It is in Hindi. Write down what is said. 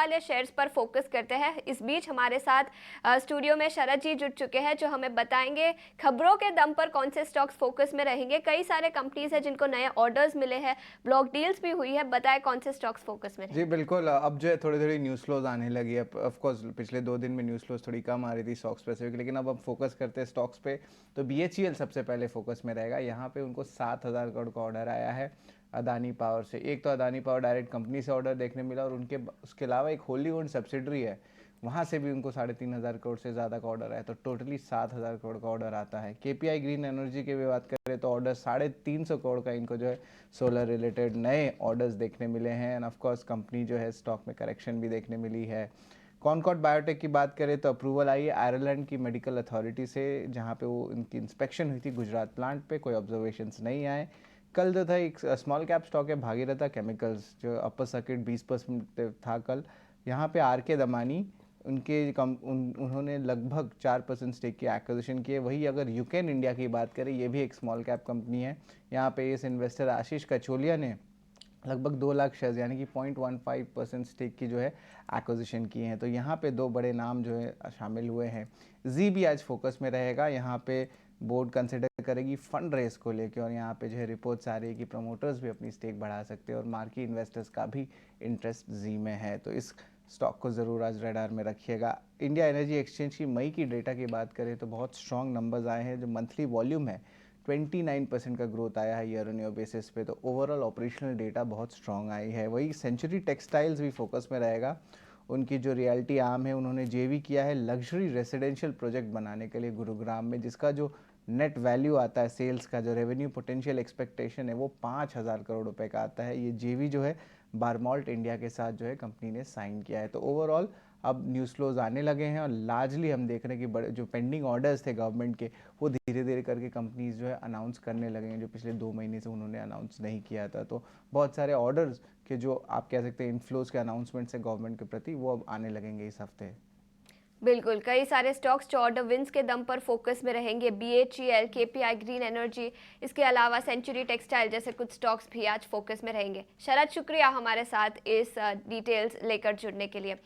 वाले शेयर्स पर फोकस करते हैं। इस बीच हमारे साथ स्टूडियो में शरद जी जुड़ चुके हैं, जो हमें बताएंगे खबरों के दम पर कौन से स्टॉक्स फोकस में रहेंगे। कई सारे कंपनीज हैं जिनको नए ऑर्डर्स मिले हैं, ब्लॉक डील्स भी हुई है। बताएं कौन से स्टॉक्स फोकस में जी रहेंगे। बिल्कुल, अब जो है थोड़ी-थोड़ी न्यूज़ फ्लोज़ आने लगी है। ऑफ कोर्स पिछले 2 दिन में न्यूज़ फ्लोज़ थोड़ी कम आ रही थी स्टॉक स्पेसिफिक, लेकिन अब फोकस करते हैं स्टॉक्स पे। तो बीएचईएल सबसे पहले फोकस में रहेगा। यहाँ पे उनको 7,000 करोड़ का ऑर्डर आया है अदानी पावर से। एक तो अदानी पावर डायरेक्ट कंपनी से ऑर्डर देखने मिला, और उनके उसके अलावा एक होली ओन्ड सब्सिडरी है, वहाँ से भी उनको 3,500 करोड़ से ज़्यादा का ऑर्डर आया। तो टोटली 7,000 करोड़ का ऑर्डर आता है। केपीआई ग्रीन एनर्जी की भी बात करें तो ऑर्डर 350 करोड़ का इनको जो है सोलर रिलेटेड नए ऑर्डर्स देखने मिले हैं। एंड ऑफ कोर्स कंपनी जो है स्टॉक में करेक्शन भी देखने मिली है। कॉनकॉर्ड बायोटेक की बात करें तो अप्रूवल आई है आयरलैंड की मेडिकल अथॉरिटी से, जहाँ पे वो इनकी इंस्पेक्शन हुई थी गुजरात प्लांट पे, कोई ऑब्जर्वेशंस नहीं आए। कल जो था एक स्मॉल कैप स्टॉक है भागीरथा केमिकल्स, जो अपर सर्किट 20% था कल। यहाँ पे आर के दमानी उन्होंने लगभग 4% स्टेक की एक्विजिशन की है। वही अगर यूकेन इंडिया की बात करें, ये भी एक स्मॉल कैप कंपनी है। यहाँ पे इस इन्वेस्टर आशीष कचोलिया ने लगभग 2 लाख शेयर्स यानी कि 0.15% स्टेक की जो है एक्विजिशन की हैं। तो यहाँ पे दो बड़े नाम जो है शामिल हुए हैं। जी भी आज फोकस में रहेगा। यहाँ पे बोर्ड कंसिडर करेगी फंड रेस को लेकर, और यहाँ पे जो है रिपोर्ट्स आ रही है कि प्रमोटर्स भी अपनी स्टेक बढ़ा सकते हैं, और मार्की इन्वेस्टर्स का भी इंटरेस्ट जी में है। तो इस स्टॉक को ज़रूर आज रडार में रखिएगा। इंडिया एनर्जी एक्सचेंज की मई की डेटा की बात करें तो बहुत स्ट्रॉन्ग नंबर्स आए हैं। जो मंथली वॉल्यूम है 29% का ग्रोथ आया है ईयर ऑन ईयर बेसिस पे। तो ओवरऑल ऑपरेशनल डेटा बहुत स्ट्रॉन्ग आई है। वही सेंचुरी टेक्सटाइल्स भी फोकस में रहेगा। उनकी जो रियल्टी आर्म है, उन्होंने जेवी किया है लग्जरी रेसिडेंशियल प्रोजेक्ट बनाने के लिए गुरुग्राम में, जिसका जो नेट वैल्यू आता है सेल्स का, जो रेवेन्यू पोटेंशियल एक्सपेक्टेशन है, वो 5,000 करोड़ रुपए का आता है। ये जेवी जो है बारमॉल्ट इंडिया के साथ जो है कंपनी ने साइन किया है। तो ओवरऑल अब न्यूज़ फ्लोज आने लगे हैं, और लार्जली हम देख रहे हैं कि बड़े जो पेंडिंग ऑर्डर्स थे गवर्नमेंट के, वो धीरे धीरे करके कंपनीज जो है अनाउंस करने लगे हैं, जो पिछले 2 महीने से उन्होंने अनाउंस नहीं किया था। तो बहुत सारे ऑर्डर्स के जो आप कह सकते हैं इनफ्लोज के अनाउंसमेंट्स है गवर्नमेंट के प्रति, वो अब आने लगेंगे इस हफ्ते। बिल्कुल, कई सारे स्टॉक्स जो ऑर्डर विंस के दम पर फोकस में रहेंगे। बीएचईएल, केपीआई ग्रीन एनर्जी, इसके अलावा सेंचुरी टेक्सटाइल जैसे कुछ स्टॉक्स भी आज फोकस में रहेंगे। शरद, शुक्रिया हमारे साथ इस डिटेल्स लेकर जुड़ने के लिए।